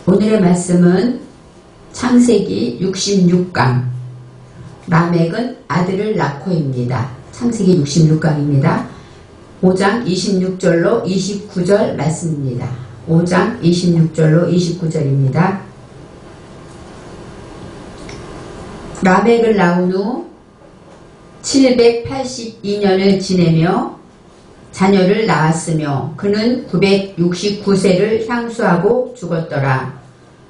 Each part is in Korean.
오늘의 말씀은 창세기 66강 라멕은 아들을 낳고입니다. 창세기 66강입니다. 5장 26절로 29절 말씀입니다. 5장 26절로 29절입니다. 라멕을 낳은 후 782년을 지내며 자녀를 낳았으며 그는 969세를 향수하고 죽었더라.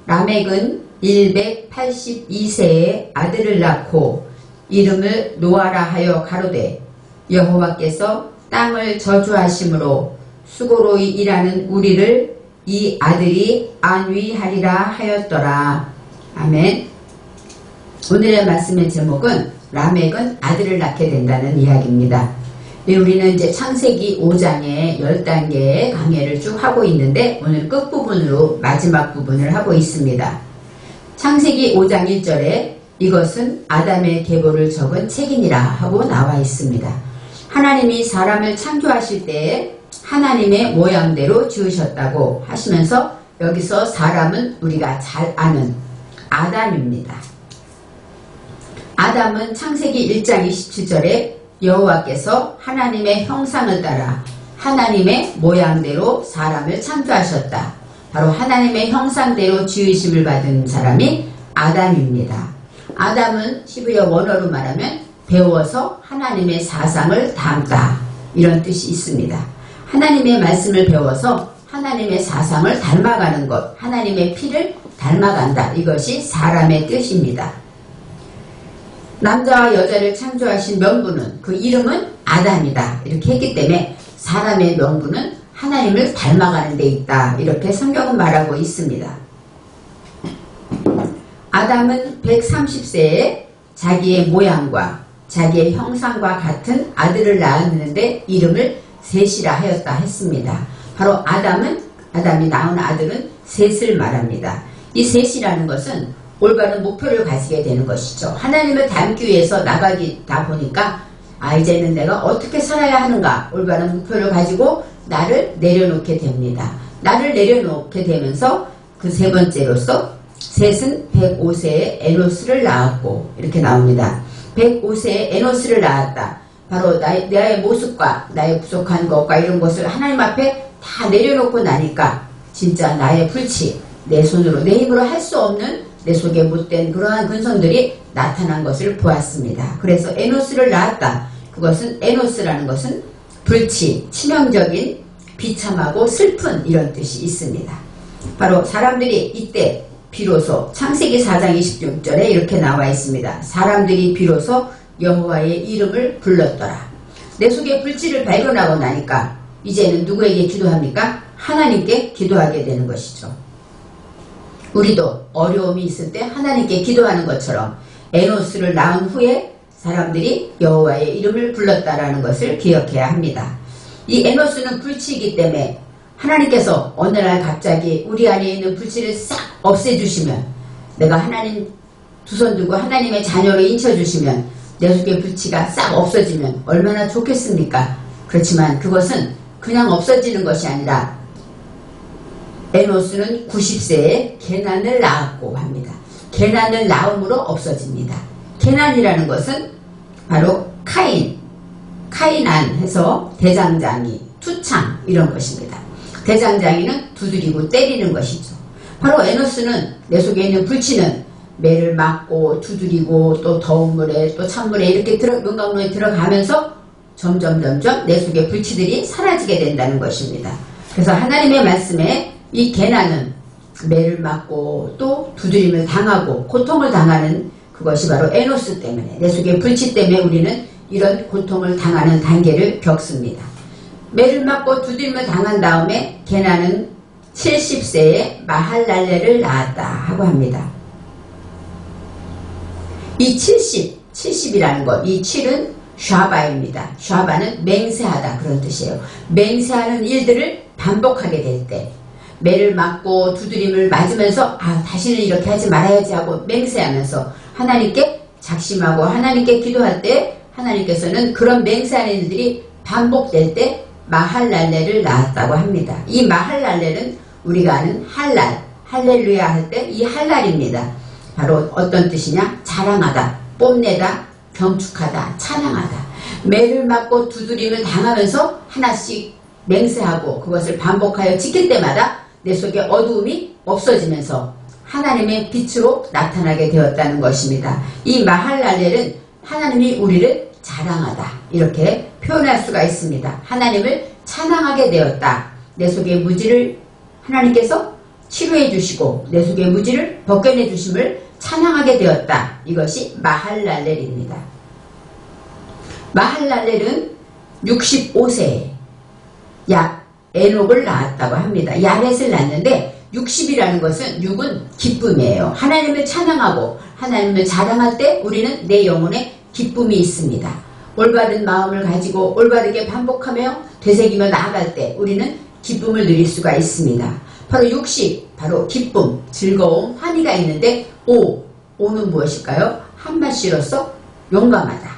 라멕은 182세에 아들을 낳고 이름을 노아라 하여 가로되 여호와께서 땅을 저주하심으로 수고로 일하는 우리를 이 아들이 안위하리라 하였더라. 아멘. 오늘의 말씀의 제목은 라멕은 아들을 낳게 된다는 이야기입니다. 우리는 이제 창세기 5장의 10단계의 강해를 쭉 하고 있는데 오늘 끝부분으로 마지막 부분을 하고 있습니다. 창세기 5장 1절에 이것은 아담의 계보를 적은 책이니라 하고 나와 있습니다. 하나님이 사람을 창조하실 때에 하나님의 모양대로 지으셨다고 하시면서 여기서 사람은 우리가 잘 아는 아담입니다. 아담은 창세기 1장 27절에 여호와께서 하나님의 형상을 따라 하나님의 모양대로 사람을 창조하셨다. 바로 하나님의 형상대로 지으심을 받은 사람이 아담입니다. 아담은 히브리어 원어로 말하면 배워서 하나님의 사상을 담다 이런 뜻이 있습니다. 하나님의 말씀을 배워서 하나님의 사상을 닮아가는 것, 하나님의 피를 닮아간다. 이것이 사람의 뜻입니다. 남자와 여자를 창조하신 명분은 그 이름은 아담이다. 이렇게 했기 때문에 사람의 명분은 하나님을 닮아가는 데 있다. 이렇게 성경은 말하고 있습니다. 아담은 130세에 자기의 모양과 자기의 형상과 같은 아들을 낳았는데 이름을 셋이라 하였다 했습니다. 바로 아담이 낳은 아들은 셋을 말합니다. 이 셋이라는 것은 올바른 목표를 가지게 되는 것이죠. 하나님을 닮기 위해서 나가다 보니까 이제는 내가 어떻게 살아야 하는가 올바른 목표를 가지고 나를 내려놓게 됩니다. 나를 내려놓게 되면서 그 세 번째로서 셋은 105세에 에노스를 낳았고 이렇게 나옵니다. 105세에 에노스를 낳았다. 바로 나의 모습과 나의 부족한 것과 이런 것을 하나님 앞에 다 내려놓고 나니까 진짜 나의 불치, 내 손으로 내 힘으로 할 수 없는 내 속에 못된 그러한 근성들이 나타난 것을 보았습니다. 그래서 에노스를 낳았다. 그것은 에노스라는 것은 불치, 치명적인 비참하고 슬픈 이런 뜻이 있습니다. 바로 사람들이 이때 비로소 창세기 4장 26절에 이렇게 나와 있습니다. 사람들이 비로소 여호와의 이름을 불렀더라. 내 속에 불치를 발견하고 나니까 이제는 누구에게 기도합니까? 하나님께 기도하게 되는 것이죠. 우리도 어려움이 있을 때 하나님께 기도하는 것처럼 에노스를 낳은 후에 사람들이 여호와의 이름을 불렀다라는 것을 기억해야 합니다. 이 에노스는 불치이기 때문에 하나님께서 어느 날 갑자기 우리 안에 있는 불치를 싹 없애주시면 내가 하나님 두 손 들고 하나님의 자녀로 인쳐주시면 내 속의 불치가 싹 없어지면 얼마나 좋겠습니까? 그렇지만 그것은 그냥 없어지는 것이 아니라 에노스는 90세에 게난을 낳았고 합니다. 게난을 낳음으로 없어집니다. 게난이라는 것은 바로 카이난 해서 대장장이, 투창 이런 것입니다. 대장장이는 두드리고 때리는 것이죠. 바로 에노스는 내 속에 있는 불치는 매를 맞고 두드리고 또 더운 물에 또 찬물에 이렇게 용광로에 들어가면서 점점 내 속의 불치들이 사라지게 된다는 것입니다. 그래서 하나님의 말씀에 이 게난은 매를 맞고 또 두드림을 당하고 고통을 당하는 그것이 바로 에노스 때문에 내 속의 불치 때문에 우리는 이런 고통을 당하는 단계를 겪습니다. 매를 맞고 두드림을 당한 다음에 게난은 70세에 마할랄레를 낳았다 하고 합니다. 이 70이라는 것, 이 7은 샤바입니다. 샤바는 맹세하다 그런 뜻이에요. 맹세하는 일들을 반복하게 될 때 매를 맞고 두드림을 맞으면서 다시는 이렇게 하지 말아야지 하고 맹세하면서 하나님께 작심하고 하나님께 기도할 때 하나님께서는 그런 맹세하는 일들이 반복될 때 마할랄레를 낳았다고 합니다. 이 마할랄레는 우리가 아는 할렐루야 할 때 이 할랄입니다. 바로 어떤 뜻이냐? 자랑하다, 뽐내다, 경축하다, 찬양하다. 매를 맞고 두드림을 당하면서 하나씩 맹세하고 그것을 반복하여 지킬 때마다 내 속에 어두움이 없어지면서 하나님의 빛으로 나타나게 되었다는 것입니다. 이 마할랄렐은 하나님이 우리를 자랑하다 이렇게 표현할 수가 있습니다. 하나님을 찬양하게 되었다. 내 속의 무지를 하나님께서 치료해 주시고 내 속의 무지를 벗겨내 주심을 찬양하게 되었다. 이것이 마할랄렐입니다. 마할랄렐은 65세에 에녹을 낳았다고 합니다. 야렛을 낳았는데 60이라는 것은 6은 기쁨이에요. 하나님을 찬양하고 하나님을 자랑할 때 우리는 내 영혼에 기쁨이 있습니다. 올바른 마음을 가지고 올바르게 반복하며 되새기며 나아갈 때 우리는 기쁨을 누릴 수가 있습니다. 바로 60, 바로 기쁨, 즐거움, 환희가 있는데 오는 무엇일까요? 한마디로서 용감하다.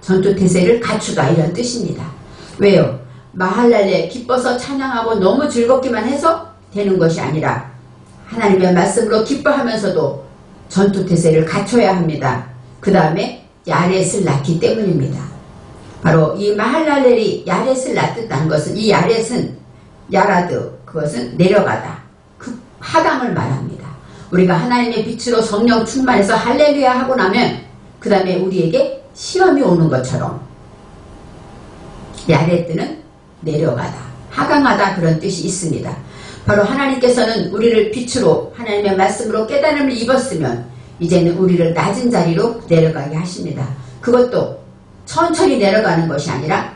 전투태세를 갖추다 이런 뜻입니다. 왜요? 마할랄렐 기뻐서 찬양하고 너무 즐겁기만 해서 되는 것이 아니라 하나님의 말씀으로 기뻐하면서도 전투태세를 갖춰야 합니다. 그 다음에 야렛을 낳기 때문입니다. 바로 이 마할랄렐이 야렛을 낳았다는 것은 이 야렛은 야라드 그것은 내려가다 그 하강을 말합니다. 우리가 하나님의 빛으로 성령 충만해서 할렐루야 하고 나면 그 다음에 우리에게 시험이 오는 것처럼 야레드는 내려가다 하강하다 그런 뜻이 있습니다. 바로 하나님께서는 우리를 빛으로 하나님의 말씀으로 깨달음을 입었으면 이제는 우리를 낮은 자리로 내려가게 하십니다. 그것도 천천히 내려가는 것이 아니라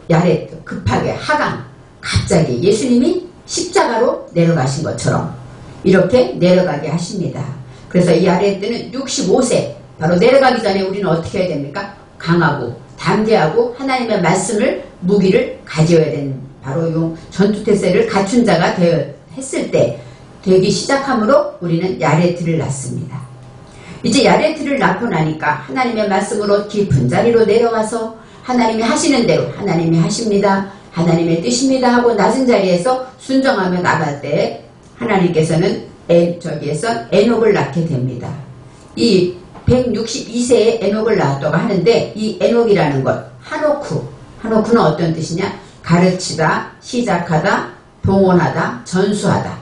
야레드 급하게 하강 갑자기 예수님이 십자가로 내려가신 것처럼 이렇게 내려가게 하십니다. 그래서 이 야레드는 65세 바로 내려가기 전에 우리는 어떻게 해야 됩니까? 강하고 담대하고 하나님의 말씀을 무기를 가져야 되는 바로 이 전투태세를 갖춘 자가 했을 때 되기 시작함으로 우리는 야레트를 낳습니다. 이제 야레트를 낳고 나니까 하나님의 말씀으로 깊은 자리로 내려가서 하나님이 하시는 대로 하나님이 하십니다. 하나님의 뜻입니다 하고 낮은 자리에서 순종하며 나갈 때 하나님께서는 저기에서 에녹을 낳게 됩니다. 이 162세에 에녹을 낳았다고 하는데 이 에녹이라는 것 하노크는 어떤 뜻이냐? 가르치다, 시작하다, 동원하다, 전수하다.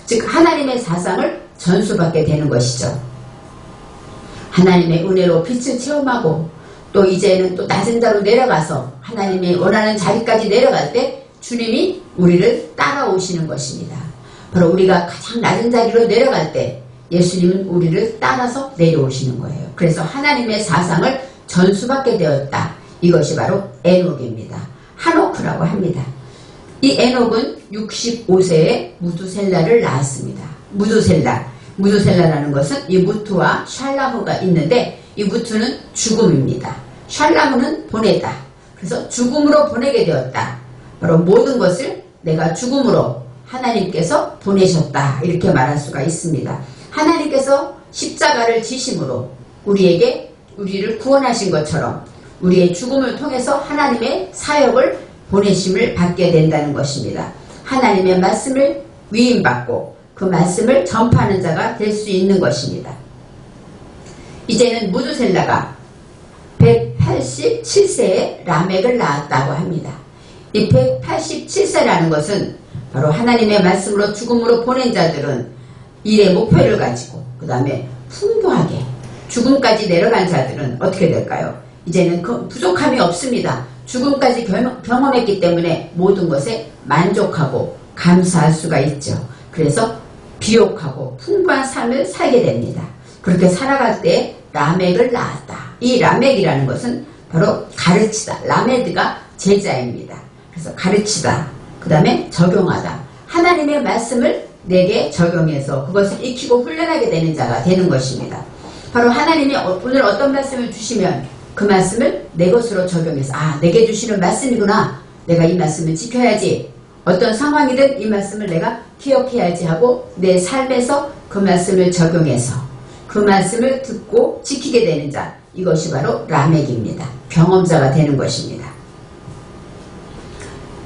즉 하나님의 사상을 전수받게 되는 것이죠. 하나님의 은혜로 빛을 체험하고 또 이제는 또 낮은 자로 내려가서 하나님의 원하는 자리까지 내려갈 때 주님이 우리를 따라오시는 것입니다. 바로 우리가 가장 낮은 자리로 내려갈 때 예수님은 우리를 따라서 내려오시는 거예요. 그래서 하나님의 사상을 전수받게 되었다. 이것이 바로 에녹입니다. 하노크라고 합니다. 이 에녹은 65세에 무두셀라를 낳았습니다. 무두셀라라는 것은 이 무투와 샬라후가 있는데 이 무투는 죽음입니다. 샬라후는 보내다. 그래서 죽음으로 보내게 되었다. 바로 모든 것을 내가 죽음으로 하나님께서 보내셨다. 이렇게 말할 수가 있습니다. 하나님께서 십자가를 지심으로 우리를 구원하신 것처럼 우리의 죽음을 통해서 하나님의 사역을 보내심을 받게 된다는 것입니다. 하나님의 말씀을 위임받고 그 말씀을 전파하는 자가 될 수 있는 것입니다. 이제는 무두셀라가 187세에 라멕을 낳았다고 합니다. 이 187세라는 것은 바로 하나님의 말씀으로 죽음으로 보낸 자들은 일의 목표를 가지고 그 다음에 풍부하게 죽음까지 내려간 자들은 어떻게 될까요? 이제는 그 부족함이 없습니다. 죽음까지 경험했기 때문에 모든 것에 만족하고 감사할 수가 있죠. 그래서 비옥하고 풍부한 삶을 살게 됩니다. 그렇게 살아갈 때 라멕을 낳았다. 이 라멕이라는 것은 바로 가르치다. 라메드가 제자입니다. 그래서 가르치다. 그 다음에 적용하다. 하나님의 말씀을 내게 적용해서 그것을 익히고 훈련하게 되는 자가 되는 것입니다. 바로 하나님이 오늘 어떤 말씀을 주시면 그 말씀을 내 것으로 적용해서 내게 주시는 말씀이구나. 내가 이 말씀을 지켜야지. 어떤 상황이든 이 말씀을 내가 기억해야지 하고 내 삶에서 그 말씀을 적용해서 그 말씀을 듣고 지키게 되는 자. 이것이 바로 라멕입니다. 경험자가 되는 것입니다.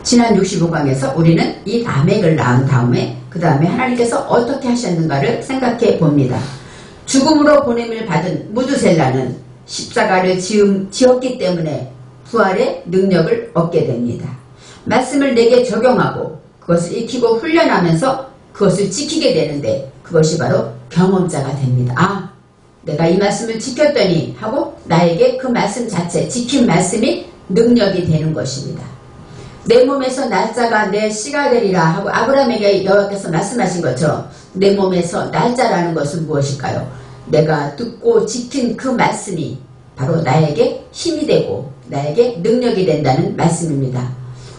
지난 65강에서 우리는 이 라멕을 낳은 다음에 그 다음에 하나님께서 어떻게 하셨는가를 생각해 봅니다. 죽음으로 보냄을 받은 무두셀라는 십자가를 지었기 때문에 부활의 능력을 얻게 됩니다. 말씀을 내게 적용하고 그것을 익히고 훈련하면서 그것을 지키게 되는데 그것이 바로 경험자가 됩니다. 아, 내가 이 말씀을 지켰더니 하고 나에게 그 말씀 자체, 지킨 말씀이 능력이 되는 것입니다. 내 몸에서 날짜가 내 씨가 되리라 하고 아브라함에게 여호와께서 말씀하신 것처럼 내 몸에서 날짜라는 것은 무엇일까요? 내가 듣고 지킨 그 말씀이 바로 나에게 힘이 되고 나에게 능력이 된다는 말씀입니다.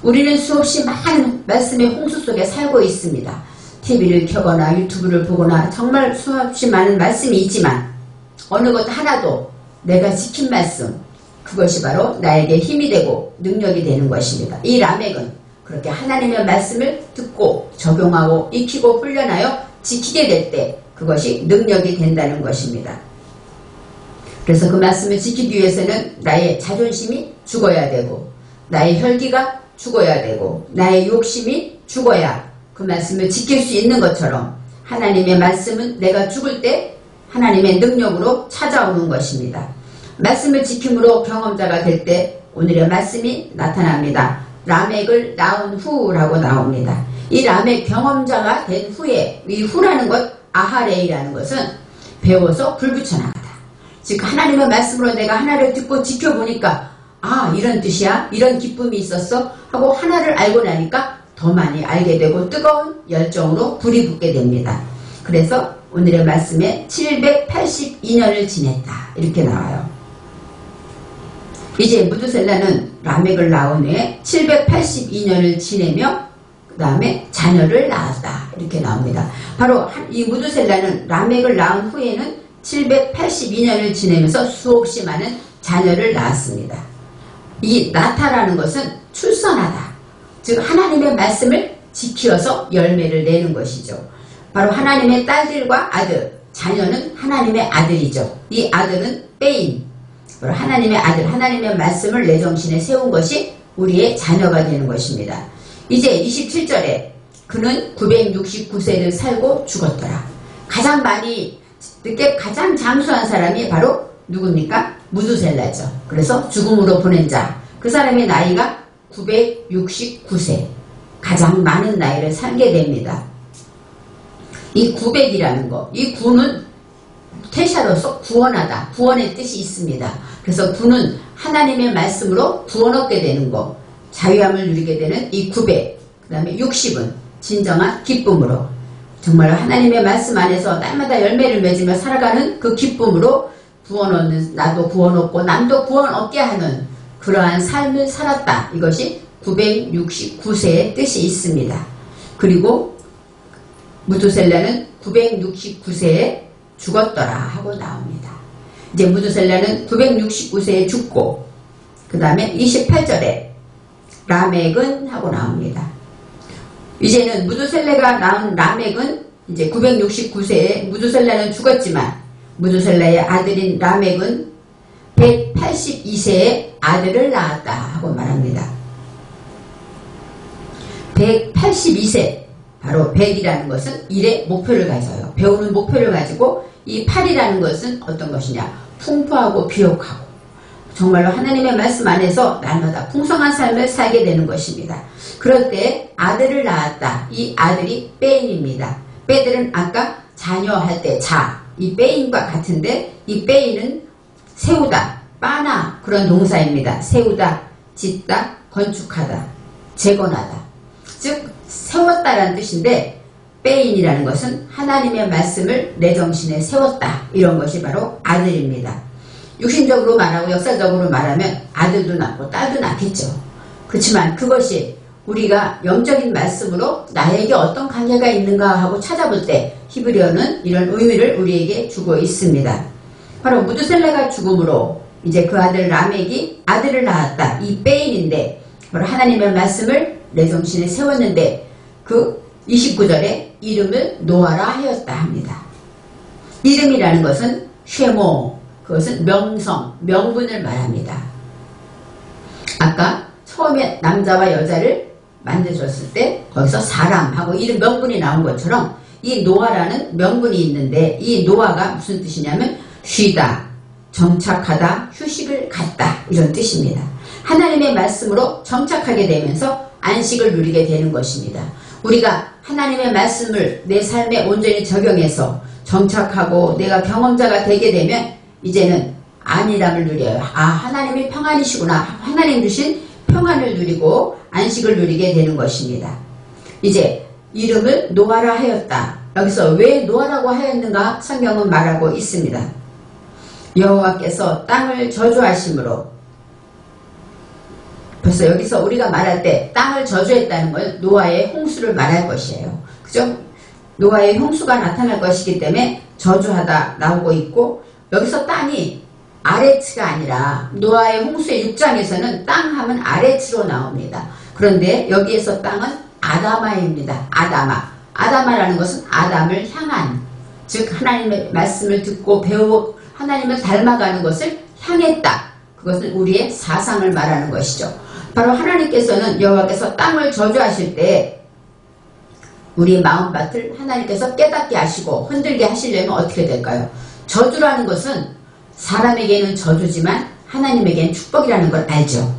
우리는 수없이 많은 말씀의 홍수 속에 살고 있습니다. TV를 켜거나 유튜브를 보거나 정말 수없이 많은 말씀이 있지만 어느 것 하나도 내가 지킨 말씀, 그것이 바로 나에게 힘이 되고 능력이 되는 것입니다. 이 라멕은 그렇게 하나님의 말씀을 듣고 적용하고 익히고 훈련하여 지키게 될 때 그것이 능력이 된다는 것입니다. 그래서 그 말씀을 지키기 위해서는 나의 자존심이 죽어야 되고 나의 혈기가 죽어야 되고 나의 욕심이 죽어야 그 말씀을 지킬 수 있는 것처럼 하나님의 말씀은 내가 죽을 때 하나님의 능력으로 찾아오는 것입니다. 말씀을 지킴으로 경험자가 될 때 오늘의 말씀이 나타납니다. 라멕을 낳은 후라고 나옵니다. 이 라멕 경험자가 된 후에 이 후라는 것 아하레이라는 것은 배워서 불붙여나가다. 즉 하나님의 말씀으로 내가 하나를 듣고 지켜보니까 아 이런 뜻이야? 이런 기쁨이 있었어? 하고 하나를 알고 나니까 더 많이 알게 되고 뜨거운 열정으로 불이 붙게 됩니다. 그래서 오늘의 말씀에 782년을 지냈다 이렇게 나와요. 이제 무두셀라는 라멕을 낳은 후에 782년을 지내며 그 다음에 자녀를 낳았다 이렇게 나옵니다. 바로 이 무두셀라는 라멕을 낳은 후에는 782년을 지내면서 수없이 많은 자녀를 낳았습니다. 이 나타라는 것은 출산하다. 즉 하나님의 말씀을 지키어서 열매를 내는 것이죠. 바로 하나님의 딸들과 아들, 자녀는 하나님의 아들이죠. 이 아들은 빼인, 바로 하나님의 아들, 하나님의 말씀을 내 정신에 세운 것이 우리의 자녀가 되는 것입니다. 이제 27절에 그는 969세를 살고 죽었더라. 가장 많이 늦게 가장 장수한 사람이 바로 누굽니까? 무두셀라죠. 그래서 죽음으로 보낸 자. 그 사람의 나이가 969세. 가장 많은 나이를 살게 됩니다. 이 900이라는 거, 이 9는 태샤로서 구원하다, 구원의 뜻이 있습니다. 그래서 9는 하나님의 말씀으로 구원 얻게 되는 거, 자유함을 누리게 되는 이 900, 그 다음에 60은 진정한 기쁨으로 정말 하나님의 말씀 안에서 날마다 열매를 맺으며 살아가는 그 기쁨으로 구원 얻는, 나도 구원 얻고 남도 구원 얻게 하는 그러한 삶을 살았다. 이것이 969세의 뜻이 있습니다. 그리고 무두셀라는 969세에 죽었더라 하고 나옵니다. 이제 무두셀라는 969세에 죽고 그 다음에 28절에 라멕은 하고 나옵니다. 이제는 무두셀라가 낳은 라멕은 이제 969세에 무두셀라는 죽었지만 무두셀라의 아들인 라멕은 182세에 아들을 낳았다 하고 말합니다. 182세, 바로 100이라는 것은 일의 목표를 가져요. 배우는 목표를 가지고 이 8이라는 것은 어떤 것이냐? 풍부하고 비옥하고 정말로 하나님의 말씀 안에서 날마다 풍성한 삶을 살게 되는 것입니다. 그럴 때 아들을 낳았다. 이 아들이 빼인입니다. 빼들은 아까 자녀 할 때 자, 이 빼인과 같은데 이 빼인은 세우다, 빠나 그런 동사입니다. 세우다, 짓다, 건축하다, 재건하다. 즉 세웠다라는 뜻인데 빼인이라는 것은 하나님의 말씀을 내 정신에 세웠다. 이런 것이 바로 아들입니다. 육신적으로 말하고 역사적으로 말하면 아들도 낳고 딸도 낳겠죠. 그렇지만 그것이 우리가 영적인 말씀으로 나에게 어떤 관계가 있는가 하고 찾아볼 때 히브리어는 이런 의미를 우리에게 주고 있습니다. 바로 무두셀라가 죽음으로 이제 그 아들 라멕이 아들을 낳았다. 이 빼인인데 바로 하나님의 말씀을 내 정신에 세웠는데 그 29절에 이름을 노아라 하였다 합니다. 이름이라는 것은 쉐모, 그것은 명성, 명분을 말합니다. 아까 처음에 남자와 여자를 만들어졌을 때 거기서 사람하고 이름 명분이 나온 것처럼 이 노아라는 명분이 있는데 이 노아가 무슨 뜻이냐면 쉬다, 정착하다, 휴식을 갖다 이런 뜻입니다. 하나님의 말씀으로 정착하게 되면서 안식을 누리게 되는 것입니다. 우리가 하나님의 말씀을 내 삶에 온전히 적용해서 정착하고 내가 경험자가 되게 되면 이제는 안일함을 누려요. 아, 하나님이 평안이시구나. 하나님 주신 평안을 누리고 안식을 누리게 되는 것입니다. 이제 이름을 노아라 하였다. 여기서 왜 노아라고 하였는가 성경은 말하고 있습니다. 여호와께서 땅을 저주하심으로, 벌써 여기서 우리가 말할 때 땅을 저주했다는 건 노아의 홍수를 말할 것이에요. 그죠? 노아의 홍수가 나타날 것이기 때문에 저주하다 나오고 있고, 여기서 땅이 아레츠가 아니라 노아의 홍수의 6장에서는 땅 하면 아레츠로 나옵니다. 그런데 여기에서 땅은 아다마입니다. 아다마라는 것은 아담을 향한, 즉 하나님의 말씀을 듣고 배우고 하나님을 닮아가는 것을 향했다. 그것은 우리의 사상을 말하는 것이죠. 바로 하나님께서는 여호와께서 땅을 저주하실 때 우리 마음밭을 하나님께서 깨닫게 하시고 흔들게 하시려면 어떻게 될까요? 저주라는 것은 사람에게는 저주지만 하나님에게는 축복이라는 걸 알죠.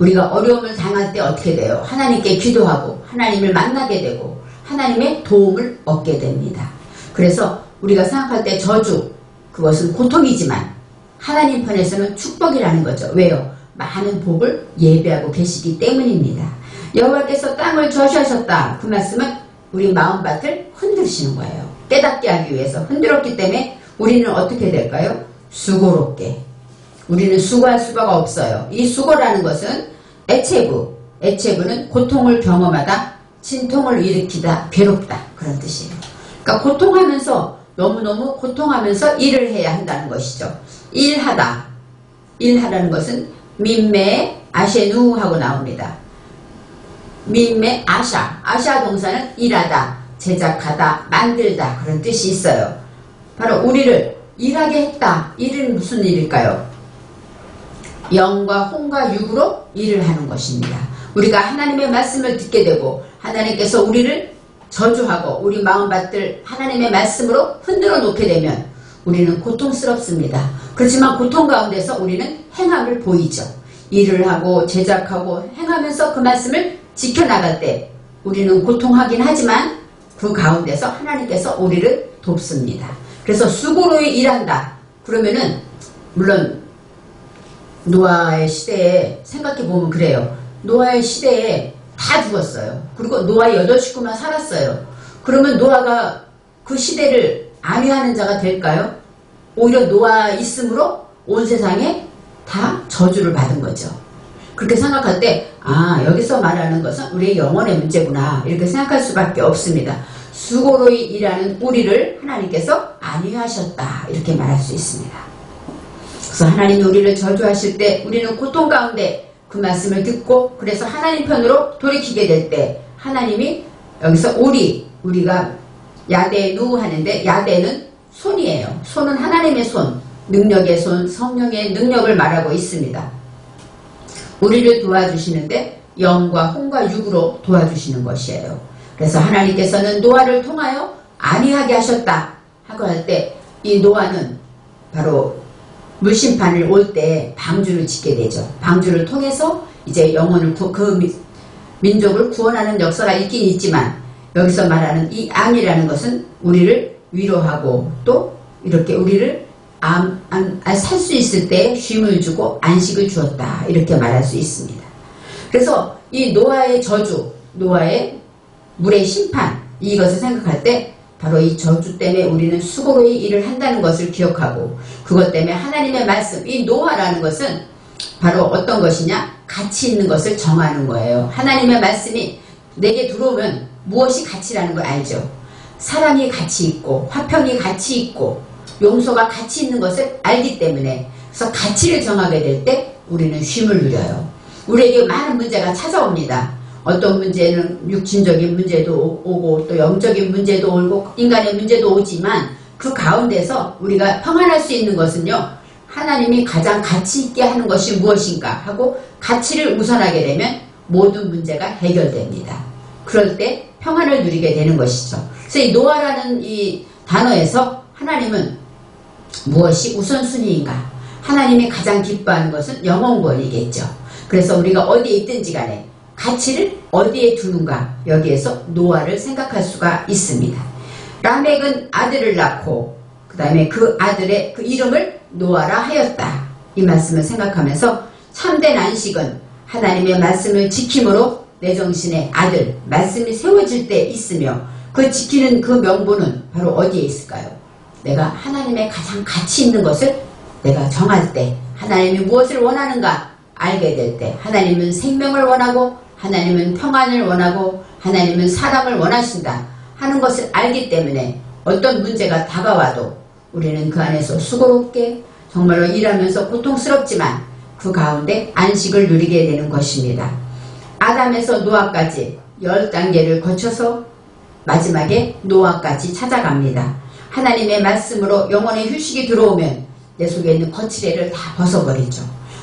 우리가 어려움을 당할 때 어떻게 돼요? 하나님께 기도하고 하나님을 만나게 되고 하나님의 도움을 얻게 됩니다. 그래서 우리가 생각할 때 저주, 그것은 고통이지만 하나님 편에서는 축복이라는 거죠. 왜요? 많은 복을 예배하고 계시기 때문입니다. 여호와께서 땅을 저주하셨다. 그 말씀은 우리 마음밭을 흔드시는 거예요. 깨닫게 하기 위해서 흔들었기 때문에 우리는 어떻게 될까요? 수고롭게. 우리는 수고할 수가 없어요. 이 수고라는 것은 애체부는 고통을 경험하다, 진통을 일으키다, 괴롭다 그런 뜻이에요. 그러니까 고통하면서 너무너무 고통하면서 일을 해야 한다는 것이죠. 일하다는 것은 민매 아셰누 하고 나옵니다. 민매 아샤 동사는 일하다, 제작하다, 만들다 그런 뜻이 있어요. 바로 우리를 일하게 했다. 일은 무슨 일일까요? 영과 혼과 육으로 일을 하는 것입니다. 우리가 하나님의 말씀을 듣게 되고 하나님께서 우리를 저주하고 우리 마음밭을 하나님의 말씀으로 흔들어 놓게 되면 우리는 고통스럽습니다. 그렇지만 고통 가운데서 우리는 행함을 보이죠. 일을 하고 제작하고 행하면서 그 말씀을 지켜나갈 때 우리는 고통하긴 하지만 그 가운데서 하나님께서 우리를 돕습니다. 그래서 수고로이 일한다. 그러면은 물론 노아의 시대에 생각해보면 그래요. 노아의 시대에 다 죽었어요. 그리고 노아 8식구만 살았어요. 그러면 노아가 그 시대를 안위하는 자가 될까요? 오히려 노아 있음으로 온 세상에 다 저주를 받은 거죠. 그렇게 생각할 때 여기서 말하는 것은 우리의 영혼의 문제구나 이렇게 생각할 수밖에 없습니다. 수고로이 일하는 우리를 하나님께서 안위하셨다 이렇게 말할 수 있습니다. 그래서 하나님이 우리를 저주하실 때 우리는 고통 가운데 그 말씀을 듣고 그래서 하나님 편으로 돌이키게 될 때 하나님이 여기서 우리가 야대누 하는데 야대는 손이에요. 손은 하나님의 손, 능력의 손, 성령의 능력을 말하고 있습니다. 우리를 도와주시는데 영과 혼과 육으로 도와주시는 것이에요. 그래서 하나님께서는 노아를 통하여 안위하게 하셨다 하고 할 때 이 노아는 바로 물심판을 올 때 방주를 짓게 되죠. 방주를 통해서 이제 영혼을 그 민족을 구원하는 역사가 있긴 있지만 여기서 말하는 이 암이라는 것은 우리를 위로하고 또 이렇게 우리를 살 수 있을 때 쉼을 주고 안식을 주었다 이렇게 말할 수 있습니다. 그래서 이 노아의 저주, 노아의 물의 심판 이것을 생각할 때 바로 이 저주 때문에 우리는 수고로이 일을 한다는 것을 기억하고 그것 때문에 하나님의 말씀, 이 노아라는 것은 바로 어떤 것이냐? 가치 있는 것을 정하는 거예요. 하나님의 말씀이 내게 들어오면 무엇이 가치라는 걸 알죠. 사랑이 가치 있고 화평이 가치 있고 용서가 가치 있는 것을 알기 때문에 그래서 가치를 정하게 될 때 우리는 쉼을 누려요. 우리에게 많은 문제가 찾아옵니다. 어떤 문제는 육신적인 문제도 오고 또 영적인 문제도 오고 인간의 문제도 오지만 그 가운데서 우리가 평안할 수 있는 것은요. 하나님이 가장 가치 있게 하는 것이 무엇인가 하고 가치를 우선하게 되면 모든 문제가 해결됩니다. 그럴 때 평안을 누리게 되는 것이죠. 그래서 이 노아라는 이 단어에서 하나님은 무엇이 우선순위인가? 하나님이 가장 기뻐하는 것은 영혼권이겠죠. 그래서 우리가 어디에 있든지 간에 가치를 어디에 두는가, 여기에서 노아를 생각할 수가 있습니다. 라멕은 아들을 낳고 그 다음에 그 아들의 그 이름을 노아라 하였다. 이 말씀을 생각하면서 참된 안식은 하나님의 말씀을 지킴으로 내 정신의 아들, 말씀이 세워질 때 있으며, 그 지키는 그 명분은 바로 어디에 있을까요? 내가 하나님의 가장 가치 있는 것을 내가 정할 때, 하나님이 무엇을 원하는가 알게 될 때, 하나님은 생명을 원하고 하나님은 평안을 원하고 하나님은 사랑을 원하신다 하는 것을 알기 때문에 어떤 문제가 다가와도 우리는 그 안에서 수고롭게 정말로 일하면서 고통스럽지만 그 가운데 안식을 누리게 되는 것입니다. 아담에서 노아까지 10단계를 거쳐서 마지막에 노아까지 찾아갑니다. 하나님의 말씀으로 영혼의 휴식이 들어오면 내 속에 있는 거칠애를 다 벗어버리죠.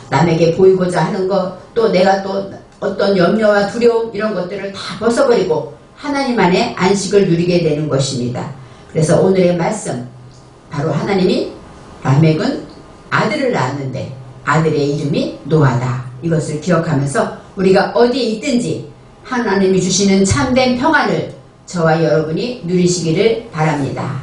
남에게 보이고자 하는 것, 또 내가 또 어떤 염려와 두려움, 이런 것들을 다 벗어버리고 하나님 안에 안식을 누리게 되는 것입니다. 그래서 오늘의 말씀, 바로 하나님이 라멕은 아들을 낳았는데 아들의 이름이 노아다. 이것을 기억하면서 우리가 어디에 있든지 하나님이 주시는 참된 평안을 저와 여러분이 누리시기를 바랍니다.